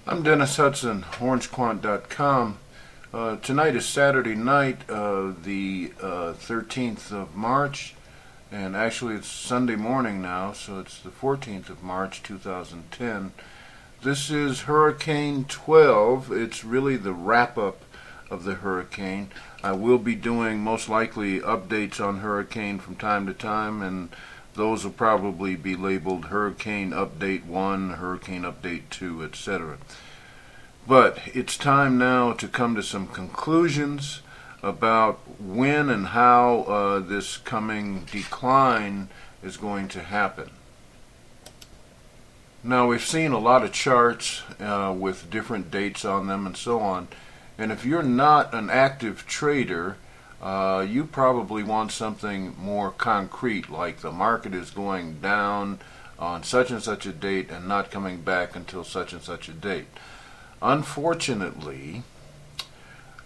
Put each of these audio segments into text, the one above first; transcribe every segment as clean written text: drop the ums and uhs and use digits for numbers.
I'm Dennis Hudson, orangequant.com. Tonight is Saturday night, the 13th of March, and actually it's Sunday morning now, so it's the 14th of March 2010. This is Hurricane 12. It's really the wrap-up of the hurricane. I will be doing most likely updates on hurricane from time to time, and those will probably be labeled Hurricane Update 1, Hurricane Update 2, etc. But it's time now to come to some conclusions about when and how this coming decline is going to happen. Now, we've seen a lot of charts with different dates on them and so on, and if you're not an active trader, you probably want something more concrete, like the market is going down on such and such a date and not coming back until such and such a date. Unfortunately,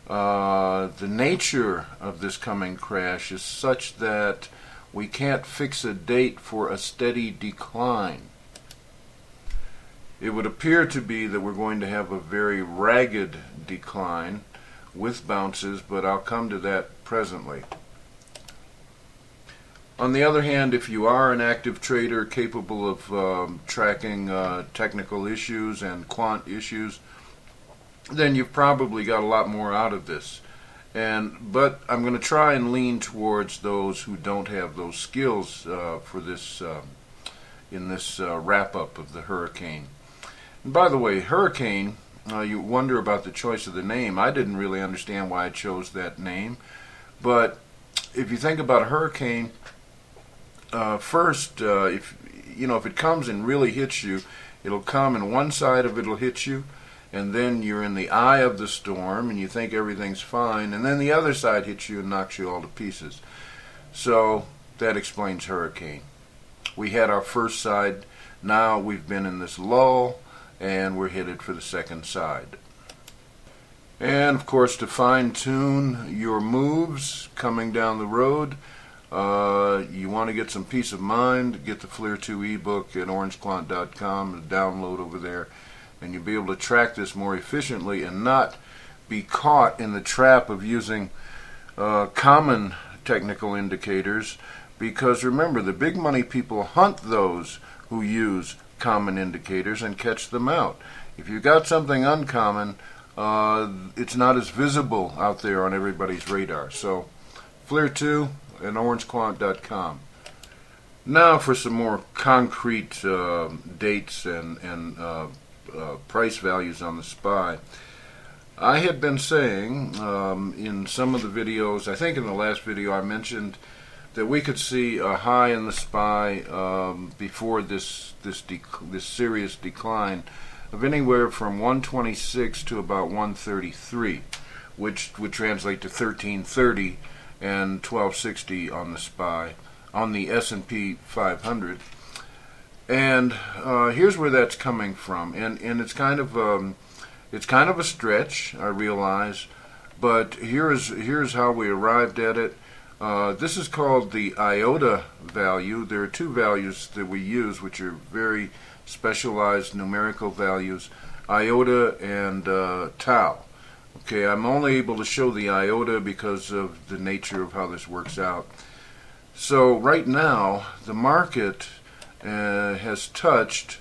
the nature of this coming crash is such that we can't fix a date for a steady decline. It would appear to be that we're going to have a very ragged decline with bounces, but I'll come to that presently. On the other hand, if you are an active trader capable of tracking technical issues and quant issues, then you've probably got a lot more out of this. But I'm going to try and lean towards those who don't have those skills for this in this wrap-up of the hurricane. And by the way, hurricane, you wonder about the choice of the name. I didn't really understand why I chose that name, but if you think about a hurricane, first, if it comes and really hits you, it'll come and one side of it'll hit you, and then you're in the eye of the storm and you think everything's fine, and then the other side hits you and knocks you all to pieces. So that explains hurricane. We had our first side, now we've been in this lull, and we're headed for the second side. And of course, to fine-tune your moves coming down the road, you want to get some peace of mind, get the FLIR 2 ebook at orangequant.com and download over there, and you'll be able to track this more efficiently and not be caught in the trap of using common technical indicators, because remember, the big money people hunt those who use common indicators and catch them out. If you've got something uncommon, it's not as visible out there on everybody's radar. So FLIR 2 and orangequant.com. Now for some more concrete dates and price values on the SPY. I had been saying in some of the videos, I think in the last video I mentioned that we could see a high in the SPY before this serious decline of anywhere from 126 to about 133, which would translate to 1330 and 1260 on the SPY, on the S&P 500. And here's where that's coming from, and it's kind of a stretch, I realize, but here's how we arrived at it. This is called the iota value. There are two values that we use which are very specialized numerical values, iota and tau. Okay, I'm only able to show the iota because of the nature of how this works out. So right now the market has touched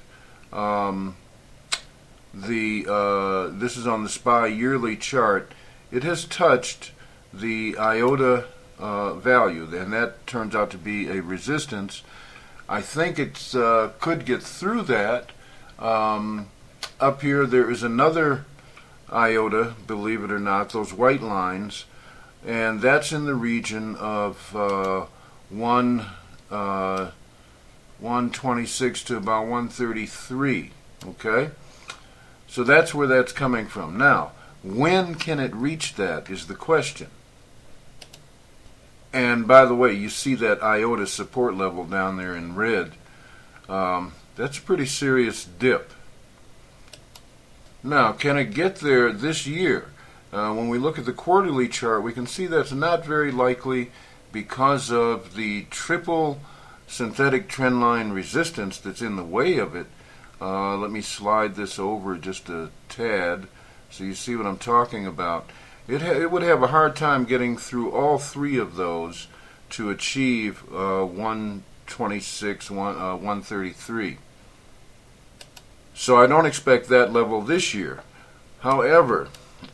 this is on the SPY yearly chart. It has touched the iota value, and that turns out to be a resistance. I think it could get through that. Up here there is another iota, believe it or not, those white lines, and that's in the region of 126 to about 133. Okay, so that's where that's coming from. Now, when can it reach that is the question. And by the way, you see that iota support level down there in red. That's a pretty serious dip. Now, can it get there this year? When we look at the quarterly chart, we can see that's not very likely because of the triple synthetic trendline resistance that's in the way of it. Let me slide this over just a tad so you see what I'm talking about. It would have a hard time getting through all three of those to achieve 126, 133. So I don't expect that level this year. However,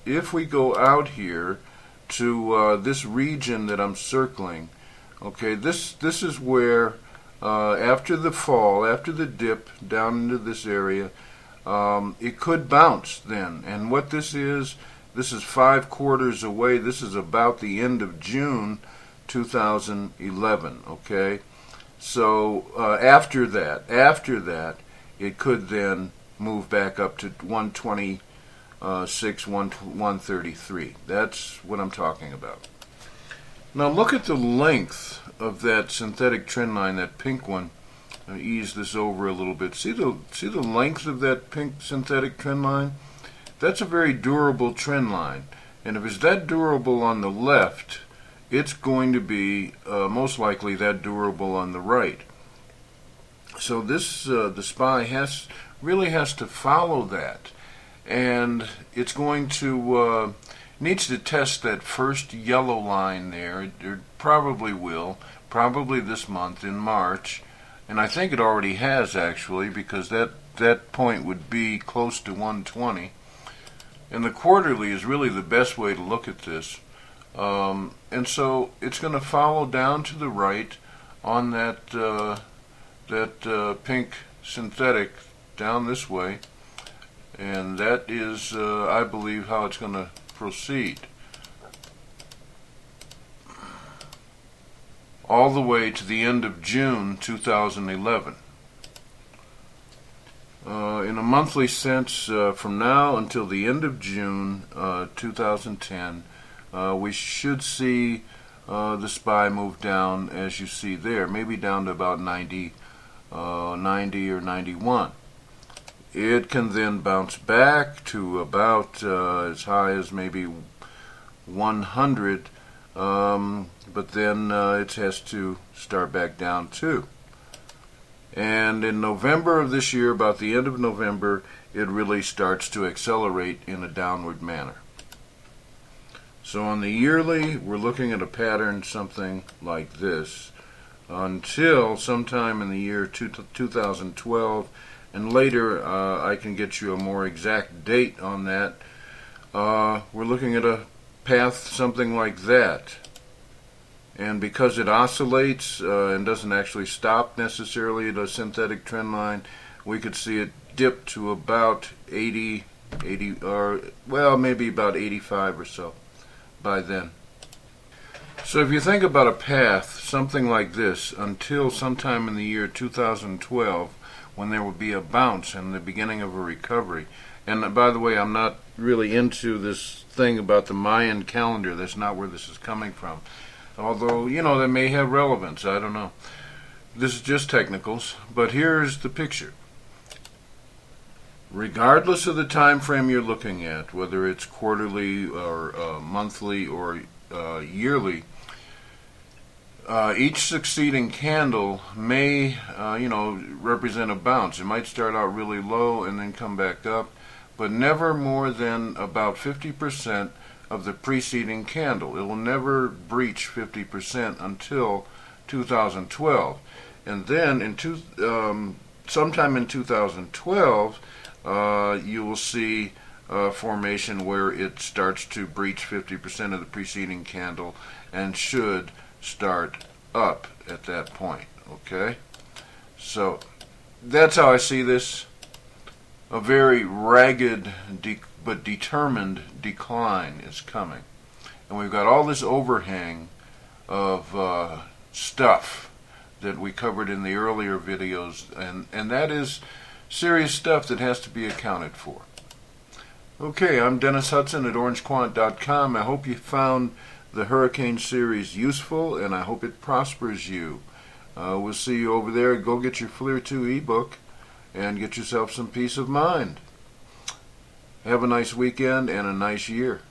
if we go out here to this region that I'm circling, okay, this is where after the fall, after the dip down into this area, it could bounce then. And what this is 5 quarters away. This is about the end of June 2011, okay? So after that, it could then move back up to 126, 133. That's what I'm talking about. Now look at the length of that synthetic trend line, that pink one. I'll ease this over a little bit. See the length of that pink synthetic trend line? That's a very durable trend line. And if it's that durable on the left, it's going to be most likely that durable on the right. So this the SPY really has to follow that, and it's going to needs to test that first yellow line there. It probably will, probably this month in March, and I think it already has actually, because that point would be close to 120. And the quarterly is really the best way to look at this. And so it's going to follow down to the right on that pink synthetic down this way, and that is, I believe, how it's going to proceed. All the way to the end of June 2011. In a monthly sense, from now until the end of June 2010, we should see the SPY move down, as you see there, maybe down to about 90 or 91. It can then bounce back to about as high as maybe 100, but then it has to start back down too. And in November of this year, about the end of November, it really starts to accelerate in a downward manner. So on the yearly, we're looking at a pattern something like this until sometime in the year 2012, and later I can get you a more exact date on that. We're looking at a path something like that. And because it oscillates and doesn't actually stop necessarily at a synthetic trend line, we could see it dip to about 80, or well, maybe about 85 or so by then. So if you think about a path something like this until sometime in the year 2012, when there will be a bounce and the beginning of a recovery. And by the way, I'm not really into this thing about the Mayan calendar. That's not where this is coming from. Although, you know, that may have relevance. I don't know. This is just technicals. But here's the picture. Regardless of the time frame you're looking at, whether it's quarterly or monthly or yearly, each succeeding candle may, represent a bounce. It might start out really low and then come back up, but never more than about 50% of the preceding candle. It will never breach 50% until 2012. And then sometime in 2012, you will see a formation where it starts to breach 50% of the preceding candle and should start up at that point. Okay? So that's how I see this. A very ragged but determined decline is coming. And we've got all this overhang of stuff that we covered in the earlier videos, and that is serious stuff that has to be accounted for. Okay, I'm Dennis Hudson at orangequant.com. I hope you found the Hurricane series useful, and I hope it prospers you. We'll see you over there. Go get your FLIR 2 ebook and get yourself some peace of mind. Have a nice weekend and a nice year.